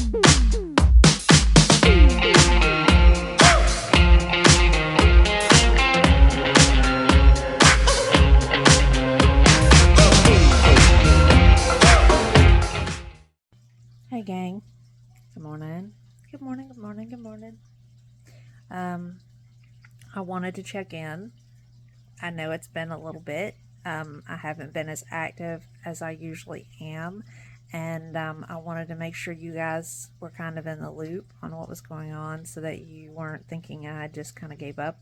Hey gang, good morning. Good morning, good morning, good morning. I wanted to check in. I know it's been a little bit. I haven't been as active as I usually am, and I wanted to make sure you guys were kind of in the loop on what was going on so that you weren't thinking I just kind of gave up.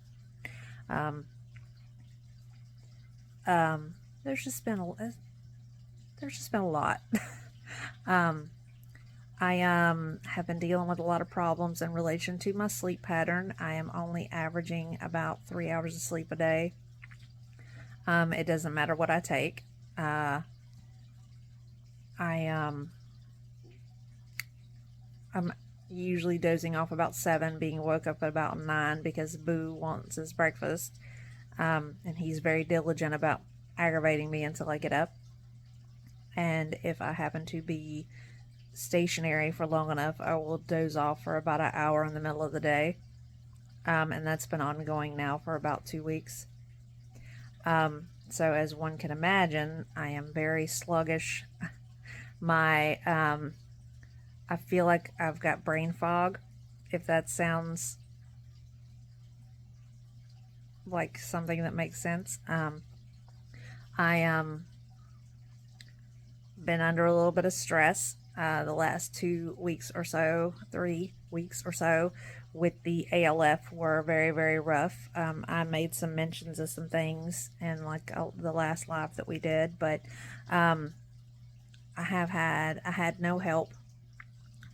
Um, um, there's just been a lot. um, I have been dealing with a lot of problems in relation to my sleep pattern. I am only averaging about 3 hours of sleep a day. It doesn't matter what I take. I'm usually dozing off about 7, being woke up at about 9 because Boo wants his breakfast, and he's very diligent about aggravating me until I get up. And if I happen to be stationary for long enough, I will doze off for about an hour in the middle of the day. And that's been ongoing now for about 2 weeks. So as one can imagine, I am very sluggish. My I feel like I've got brain fog, if that sounds like something that makes sense. I been under a little bit of stress the last 2 weeks or so, 3 weeks or so, with the ALF were very, very rough. I made some mentions of some things in like the last live that we did, but I had no help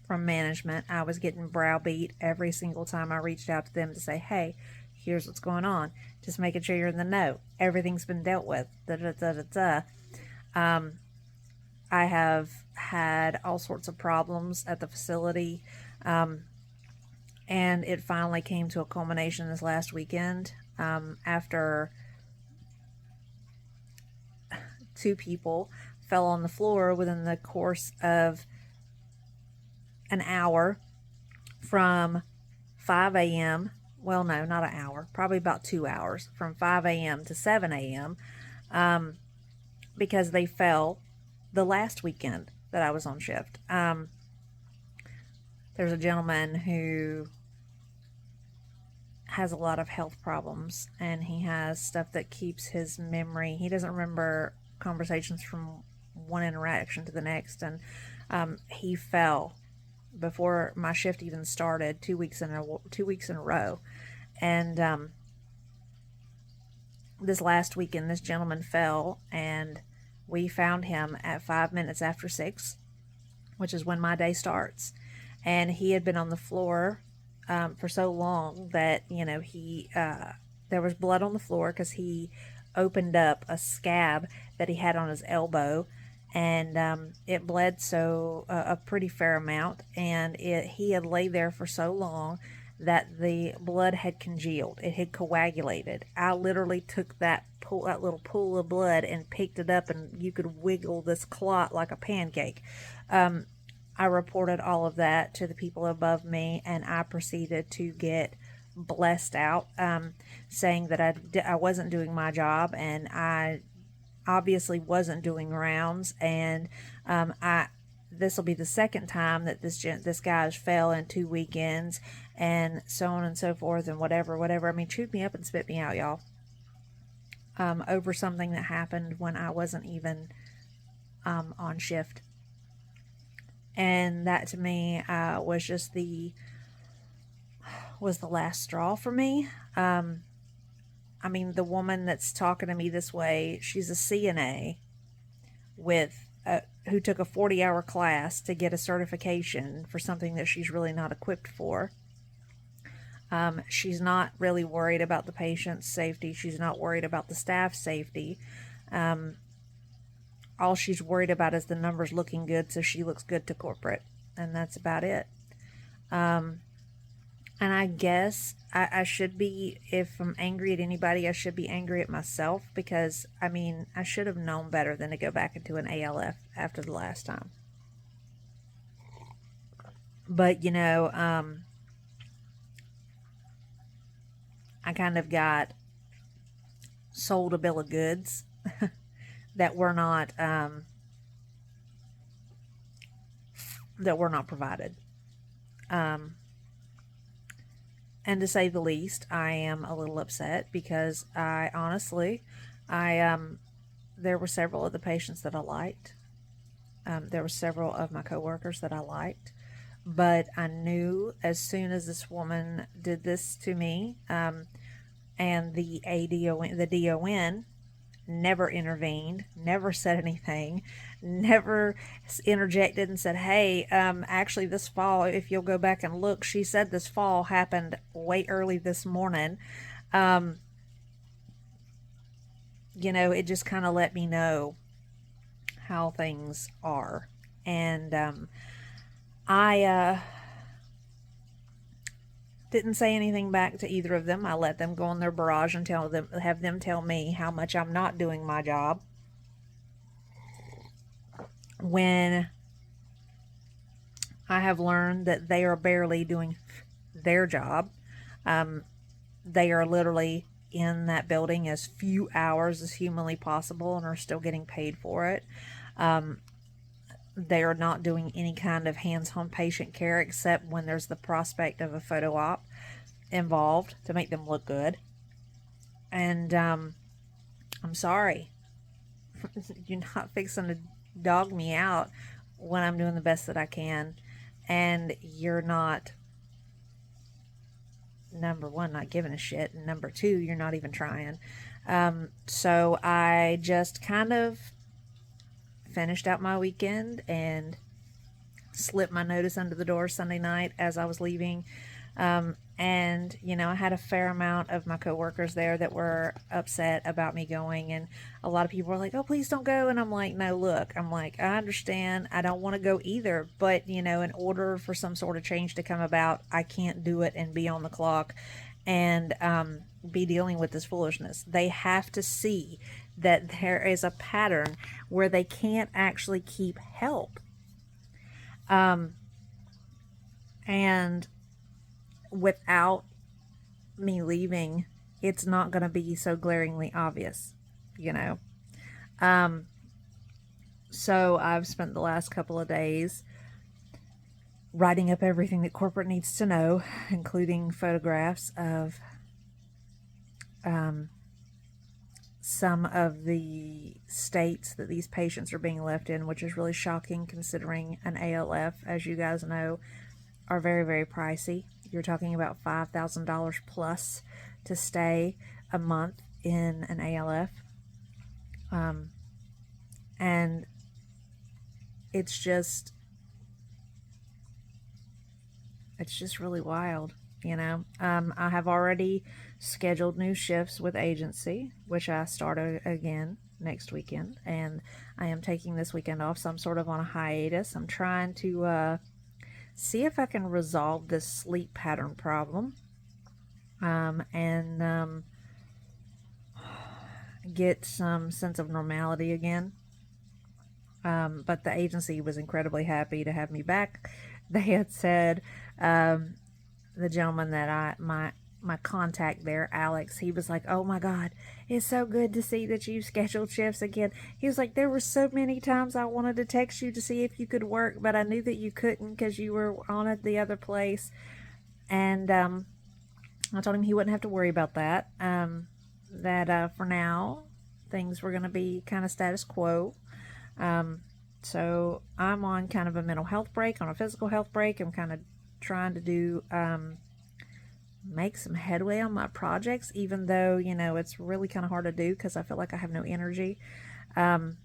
from management. I was getting browbeat every single time I reached out to them to say, hey, here's what's going on. Just making sure you're in the know. Everything's been dealt with. Da, da, da, da, da. I have had all sorts of problems at the facility. And it finally came to a culmination this last weekend after 2 people fell on the floor within the course of an hour from 5 a.m. Well, no, not an hour, probably about 2 hours, from 5 a.m. to 7 a.m. Because they fell the last weekend that I was on shift. There's a gentleman who has a lot of health problems, and he has stuff that keeps his memory. He doesn't remember conversations from one interaction to the next, and he fell before my shift even started 2 weeks in a row. And this last weekend, this gentleman fell, and we found him at 5 minutes after 6, which is when my day starts. And he had been on the floor for so long that, there was blood on the floor because he opened up a scab that he had on his elbow, and it bled a pretty fair amount, and he had lay there for so long that the blood had congealed. It had coagulated. I literally took that little pool of blood and picked it up, and you could wiggle this clot like a pancake. I reported all of that to the people above me, and I proceeded to get blessed out, saying that I wasn't doing my job, and I obviously wasn't doing rounds, and this will be the second time that this guy has fell in 2 weekends, and so on and so forth, and whatever. I mean, chewed me up and spit me out, y'all, over something that happened when I wasn't even on shift. And that to me was just the last straw for me. I mean, the woman that's talking to me this way, she's a CNA who took a 40-hour class to get a certification for something that she's really not equipped for. She's not really worried about the patient's safety. She's not worried about the staff's safety. All she's worried about is the numbers looking good, so she looks good to corporate, and that's about it. And I guess I should be, if I'm angry at anybody, I should be angry at myself, because, I mean, I should have known better than to go back into an ALF after the last time. But, I kind of got sold a bill of goods that were not provided. Um, and to say the least, I am a little upset because I honestly, I there were several of the patients that I liked. There were several of my coworkers that I liked, but I knew as soon as this woman did this to me, and the DON never intervened, never said anything, never interjected and said, hey, actually, this fall, if you'll go back and look, she said this fall happened way early this morning. Um, it just kind of let me know how things are. And I didn't say anything back to either of them. I let them go on their barrage and have them tell me how much I'm not doing my job. When I have learned that they are barely doing their job, they are literally in that building as few hours as humanly possible and are still getting paid for it. They are not doing any kind of hands-on patient care except when there's the prospect of a photo op involved to make them look good. And I'm sorry. You're not fixing to dog me out when I'm doing the best that I can. And you're not, number one, not giving a shit. And number two, you're not even trying. So I just kind of finished out my weekend and slipped my notice under the door Sunday night as I was leaving. And, I had a fair amount of my coworkers there that were upset about me going. And a lot of people were like, oh, please don't go. And I'm like, no, look, I understand. I don't want to go either. But, in order for some sort of change to come about, I can't do it and be on the clock and be dealing with this foolishness. They have to see that there is a pattern where they can't actually keep help. And without me leaving, it's not going to be so glaringly obvious, So I've spent the last couple of days writing up everything that corporate needs to know, including photographs of some of the states that these patients are being left in, which is really shocking considering an ALF, as you guys know, are very, very pricey. You're talking about $5,000 plus to stay a month in an ALF. And it's just really wild, I have already scheduled new shifts with agency, which I start again next weekend, and I am taking this weekend off, so I'm sort of on a hiatus. I'm trying to see if I can resolve this sleep pattern problem, and get some sense of normality again. But the agency was incredibly happy to have me back. They had said, the gentleman that my contact there, Alex, he was like, oh my God, it's so good to see that you've scheduled shifts again. He was like, there were so many times I wanted to text you to see if you could work, but I knew that you couldn't because you were on at the other place. And I told him he wouldn't have to worry about that. That for now, things were going to be kind of status quo. So I'm on kind of a mental health break, on a physical health break. I'm kind of trying to do make some headway on my projects, even though it's really kind of hard to do because I feel like I have no energy. And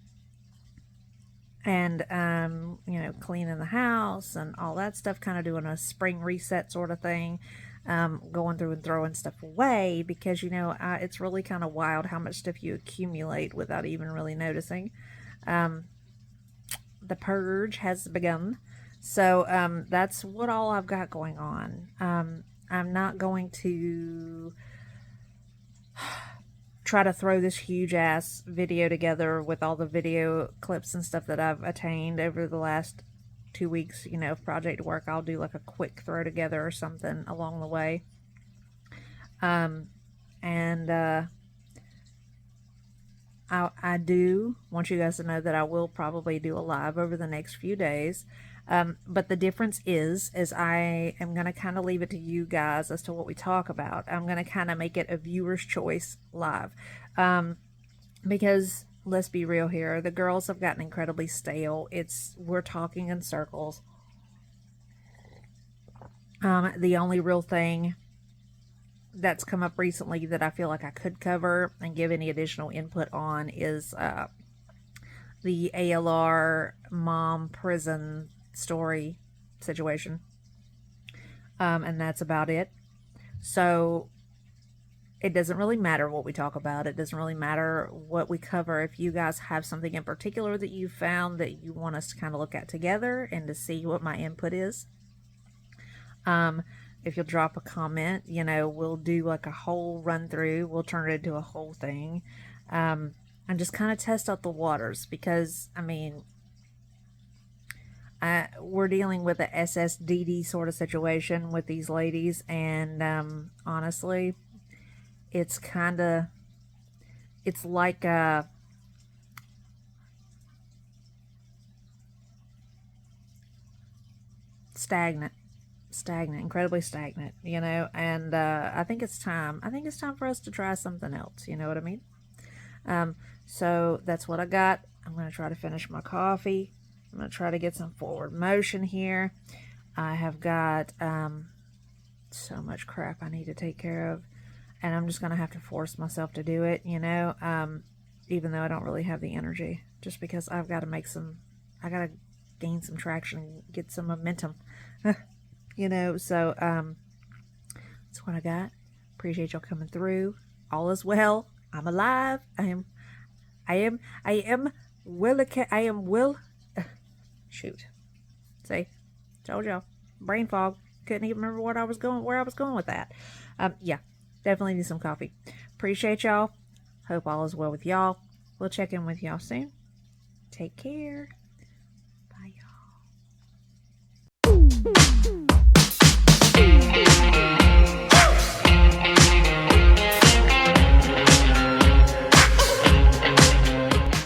cleaning the house and all that stuff, kind of doing a spring reset sort of thing, going through and throwing stuff away because it's really kind of wild how much stuff you accumulate without even really noticing. The purge has begun. So that's what all I've got going on. I'm not going to try to throw this huge ass video together with all the video clips and stuff that I've attained over the last 2 weeks, you know, of project work, I'll do like a quick throw together or something along the way. And I do want you guys to know that I will probably do a live over the next few days. But the difference is I am going to kind of leave it to you guys as to what we talk about. I'm going to kind of make it a viewer's choice live. Because let's be real here, the girls have gotten incredibly stale. We're talking in circles. The only real thing that's come up recently that I feel like I could cover and give any additional input on is the ALR mom prison story situation. And that's about it. So it doesn't really matter what we talk about. It doesn't really matter what we cover. If you guys have something in particular that you found that you want us to kind of look at together and to see what my input is, if you'll drop a comment, you know, we'll do like a whole run through. We'll turn it into a whole thing. And just kind of test out the waters, because, I mean, we're dealing with a SSDD sort of situation with these ladies. And honestly, it's like stagnant, incredibly stagnant, you know. And I think it's time for us to try something else, you know what I mean? So that's what I got. I'm going to try to finish my coffee. I'm going to try to get some forward motion here. I have got so much crap I need to take care of, and I'm just going to have to force myself to do it, you know, even though I don't really have the energy, just because I've got to I got to gain some traction and get some momentum, you know. So that's what I got. Appreciate y'all coming through. All is well. I'm alive. I am well. Shoot. See, told y'all. Brain fog. Couldn't even remember where I was going with that. Yeah, definitely need some coffee. Appreciate y'all. Hope all is well with y'all. We'll check in with y'all soon. Take care. Bye, y'all.